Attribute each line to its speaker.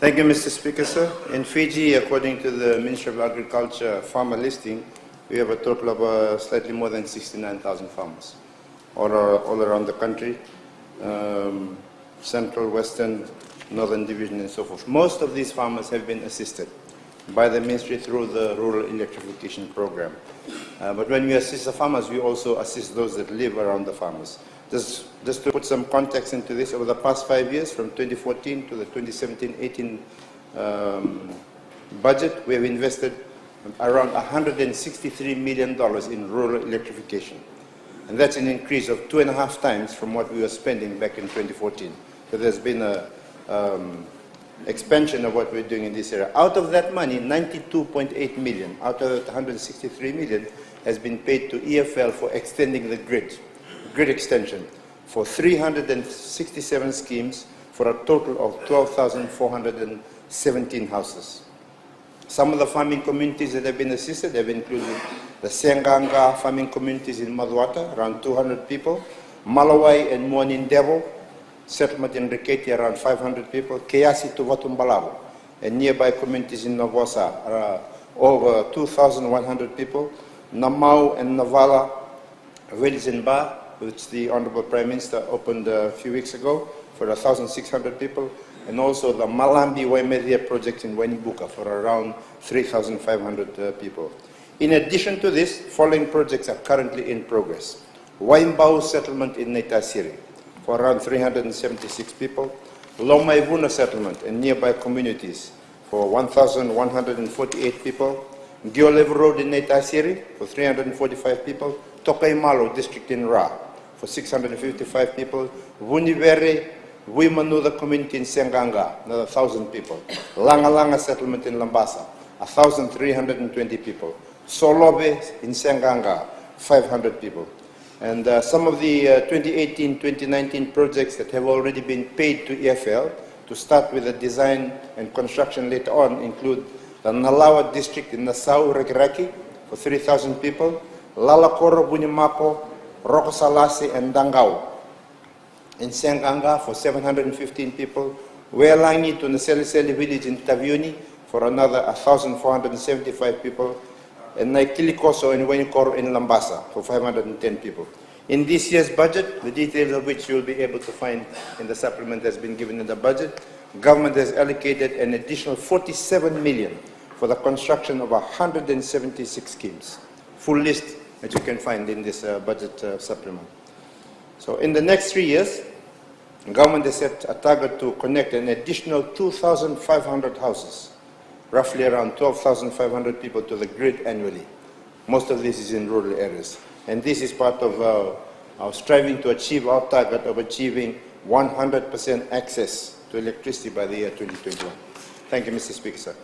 Speaker 1: Thank you, Mr. Speaker, sir. In Fiji, according to the Ministry of Agriculture farmer listing, we have a total of slightly more than 69,000 farmers all around the country, central, western, northern division, and so forth. Most of these farmers have been assisted by the ministry through the rural electrification program. But when we assist the farmers, we also assist those that live around the farmers. Just to put some context into this, over the past 5 years, from 2014 to the 2017-18 budget, we have invested around $163 million in rural electrification. And that's an increase of 2.5 times from what we were spending back in 2014. So there's been an expansion of what we're doing in this area. Out of that money, 92.8 million, out of that 163 million, has been paid to EFL for extending the grid extension for 367 schemes for a total of 12,417 houses. Some of the farming communities that have been assisted have included the Senganga farming communities in Maduata, around 200 people, Malawai and Muanindebo settlement in Riketi, around 500 people, Keasi to Vatumbalabo, and nearby communities in Novosa, over 2,100 people, Namau and Navala village in Ba, which the Honorable Prime Minister opened a few weeks ago for 1,600 people, and also the Malambi Waimeria project in Wainibuka for around 3,500 people. In addition to this, following projects are currently in progress. Waimbau settlement in Neitasiri for around 376 people, Lomaivuna settlement and nearby communities for 1,148 people, Giolev Road in Neitasiri for 345 people, Tokaimalo district in Ra for 655 people, Vunivere, Wimanuda community in Senganga, another 1,000 people, Langalanga settlement in Lambasa, 1,320 people, Solobe in Senganga, 500 people. And some of the 2018-2019 projects that have already been paid to EFL to start with the design and construction later on include the Nalawa district in Nassau, Regiraki for 3,000 people, Lalakoro, Bunimako, Rokosalasi, and Dangao in Senganga for 715 people, Welangi to Naseliseli village in Taviuni for another 1,475 people, and Naikilikoso and Wenikoro in Lambasa for 510 people. In this year's budget, the details of which you will be able to find in the supplement that's been given in the budget, government has allocated an additional 47 million for the construction of 176 schemes. Full list that you can find in this budget supplement. So in the next 3 years, government has set a target to connect an additional 2,500 houses, roughly around 12,500 people to the grid annually. Most of this is in rural areas. And this is part of our striving to achieve our target of achieving 100% access to electricity by the year 2021. Thank you, Mr. Speaker, sir.